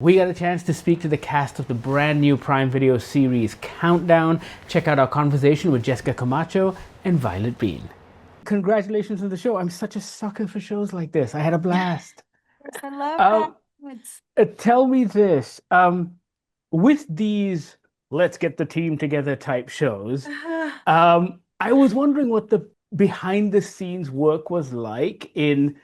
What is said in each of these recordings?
We got a chance to speak to the cast of the brand new Prime Video series Countdown. Check out our conversation with Jessica Camacho and Violett Beane. Congratulations on the show. I'm such a sucker for shows like this. I had a blast. I love that. Tell me this. With these let's get the team together type shows, I was wondering what the behind the scenes work was like in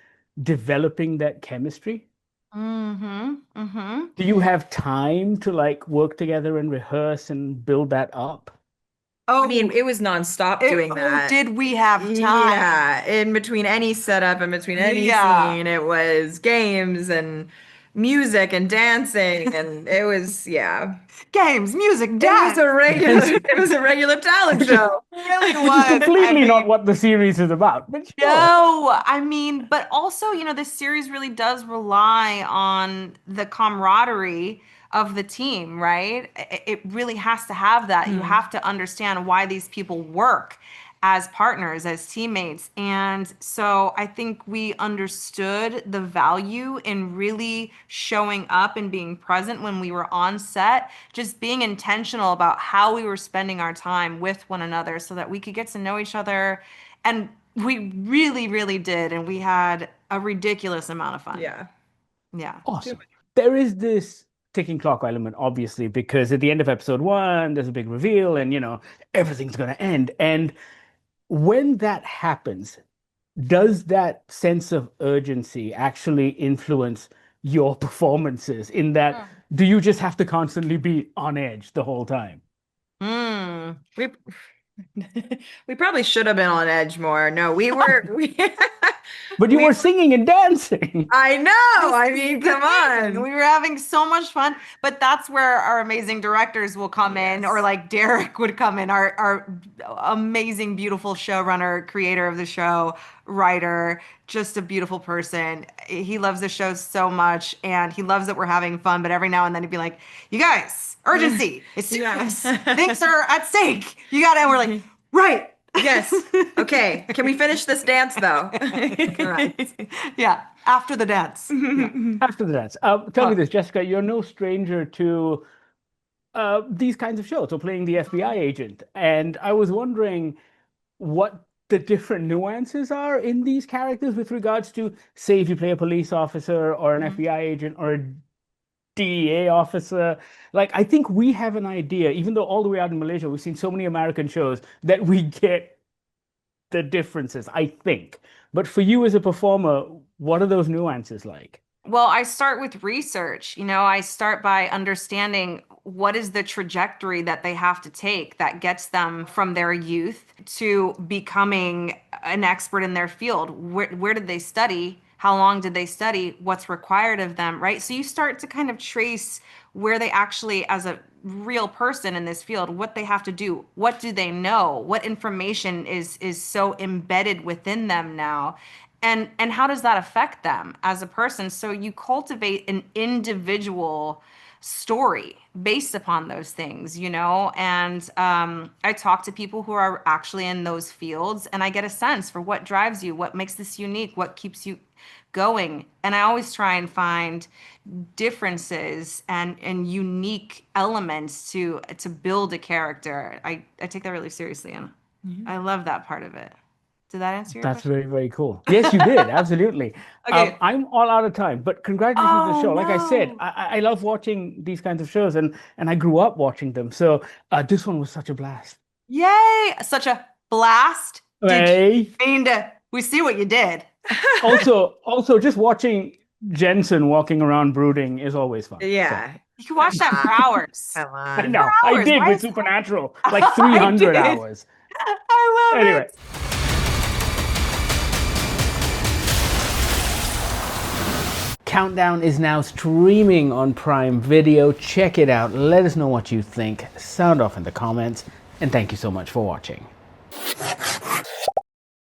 developing that chemistry. Do you have time to like work together and rehearse and build that up? Oh, I mean, it was nonstop doing that. Did we have time? Yeah, in between any setup, in between any scene, it was games and music and dancing, and it was games, music, dance. It was a regular talent show. It really was. Completely not what the series is about. But sure. No, I mean, but also, this series really does rely on the camaraderie of the team, right? It really has to have that. You have to understand why these people work as partners, as teammates. And so I think we understood the value in really showing up and being present when we were on set, just being intentional about how we were spending our time with one another so that we could get to know each other. And we really, really did. And we had a ridiculous amount of fun. Yeah. Awesome. There is this ticking clock element, obviously, because at the end of episode 1, there's a big reveal and, everything's going to end. And when that happens, does that sense of urgency actually influence your performances in that, do you just have to constantly be on edge the whole time? We probably should have been on edge more. No, we were. But you were singing and dancing. I know. I mean, come on. We were having so much fun. But that's where our amazing directors will come in, or like Derek would come in, our amazing, beautiful showrunner, creator of the show, writer, just a beautiful person. He loves the show so much, and he loves that we're having fun. But every now and then he'd be like, "You guys, urgency! It's serious. Things are at stake. You got to." And we're like, "Right." Yes. Okay. Can we finish this dance though? Right. Yeah. After the dance. After the dance. Tell me this, Jessica, you're no stranger to these kinds of shows, or playing the FBI agent. And I was wondering what the different nuances are in these characters with regards to, say, if you play a police officer or an FBI agent or a DEA officer. Like, I think we have an idea, even though all the way out in Malaysia, we've seen so many American shows, that we get the differences, I think. But for you as a performer, what are those nuances like? Well, I start with research. I start by understanding what is the trajectory that they have to take that gets them from their youth to becoming an expert in their field. Where did they study? How long did they study? What's required of them, right? So you start to kind of trace where they actually, as a real person in this field, what they have to do. What do they know? What information is so embedded within them now? And how does that affect them as a person? So you cultivate an individual story based upon those things, and I talk to people who are actually in those fields, and I get a sense for what drives you, what makes this unique, what keeps you going. And I always try and find differences and unique elements to build a character. I take that really seriously, and I love that part of it. Did that answer your question? That's very, very cool. Yes, you did. Absolutely. Okay. I'm all out of time, but congratulations on the show. Like I said, No. I love watching these kinds of shows, and I grew up watching them. So this one was such a blast. Yay! Such a blast. Hey. We see what you did. Also, just watching Jensen walking around brooding is always fun. Yeah. So. You can watch that for hours. Come on. I know. I did with Supernatural, like 300 hours. I love Anyway. it. Countdown is now streaming on Prime Video. Check it out. Let us know what you think. Sound off in the comments. And thank you so much for watching.